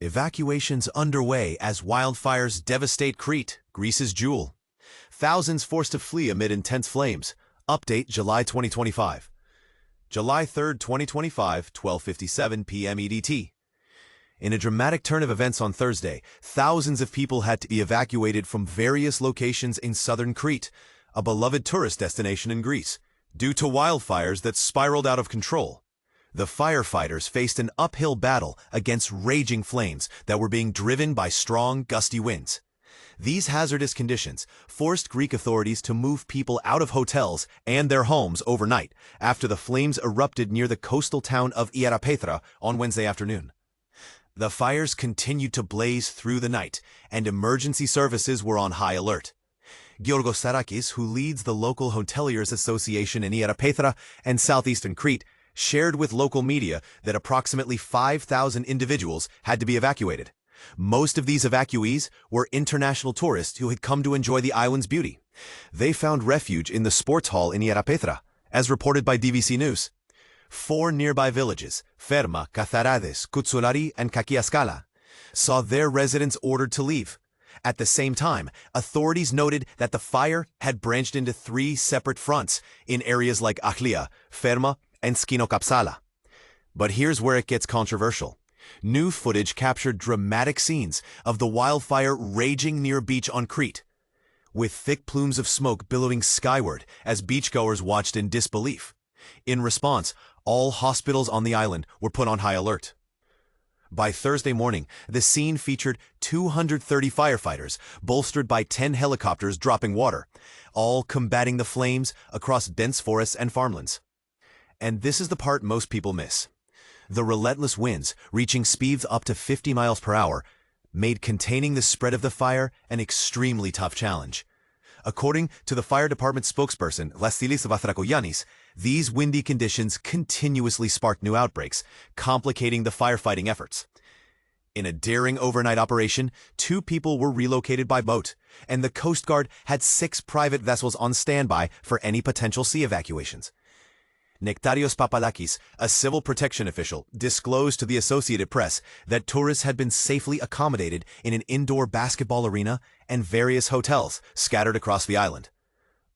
Evacuations underway as wildfires devastate Crete, Greece's jewel. Thousands forced to flee amid intense flames. Update July 2025. July 3, 2025, 12:57 p.m. EDT. In a dramatic turn of events on Thursday, thousands of people had to be evacuated from various locations in southern Crete, a beloved tourist destination in Greece, due to wildfires that spiraled out of control. The firefighters faced an uphill battle against raging flames that were being driven by strong, gusty winds. These hazardous conditions forced Greek authorities to move people out of hotels and their homes overnight after the flames erupted near the coastal town of Ierapetra on Wednesday afternoon. The fires continued to blaze through the night, and emergency services were on high alert. Koutsounari, who leads the local hoteliers association in Ierapetra and southeastern Crete, shared with local media that approximately 5,000 individuals had to be evacuated. Most of these evacuees were international tourists who had come to enjoy the island's beauty. They found refuge in the sports hall in Ierapetra, as reported by DVC News. 4 nearby villages, Ferma, Katharades, Koutsounari, and Kakia Skala, saw their residents ordered to leave. At the same time, authorities noted that the fire had branched into 3 separate fronts in areas like Kakia, Ferma, and Skala. But here's where it gets controversial. New footage captured dramatic scenes of the wildfire raging near a beach on Crete, with thick plumes of smoke billowing skyward as beachgoers watched in disbelief. In response, all hospitals on the island were put on high alert. By Thursday morning, the scene featured 230 firefighters, bolstered by 10 helicopters dropping water, all combating the flames across dense forests and farmlands. And this is the part most people miss. The relentless winds, reaching speeds up to 50 miles per hour, made containing the spread of the fire an extremely tough challenge. According to the fire department spokesperson, Evacuation, these windy conditions continuously sparked new outbreaks, complicating the firefighting efforts. In a daring overnight operation, 2 people were relocated by boat, and the Coast Guard had 6 private vessels on standby for any potential sea evacuations. Nektariospapalakis, a civil protection official, disclosed to the Associated Press that tourists had been safely accommodated in an indoor basketball arena and various hotels scattered across the island.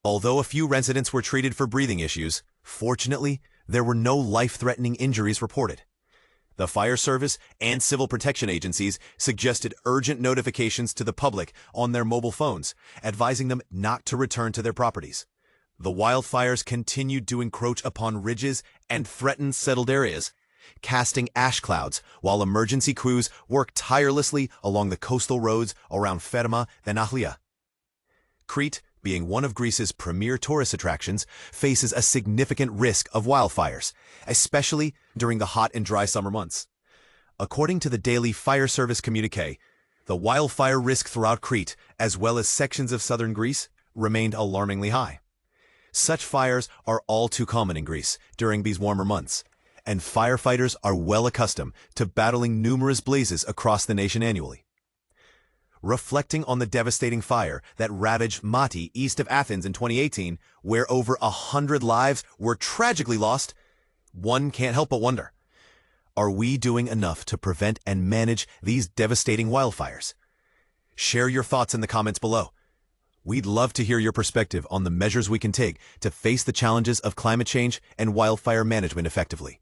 Although a few residents were treated for breathing issues, fortunately, there were no life-threatening injuries reported. The fire service and civil protection agencies suggested urgent notifications to the public on their mobile phones, advising them not to return to their properties. The wildfires continued to encroach upon ridges and threatened settled areas, casting ash clouds while emergency crews worked tirelessly along the coastal roads around Ferma and Kakia. Crete, being one of Greece's premier tourist attractions, faces a significant risk of wildfires, especially during the hot and dry summer months. According to the daily fire service communiqué, the wildfire risk throughout Crete, as well as sections of southern Greece, remained alarmingly high. Such fires are all too common in Greece during these warmer months, and firefighters are well accustomed to battling numerous blazes across the nation annually. Reflecting on the devastating fire that ravaged Mati east of Athens in 2018, where over 100 lives were tragically lost, one can't help but wonder, are we doing enough to prevent and manage these devastating wildfires? Share your thoughts in the comments below. We'd love to hear your perspective on the measures we can take to face the challenges of climate change and wildfire management effectively.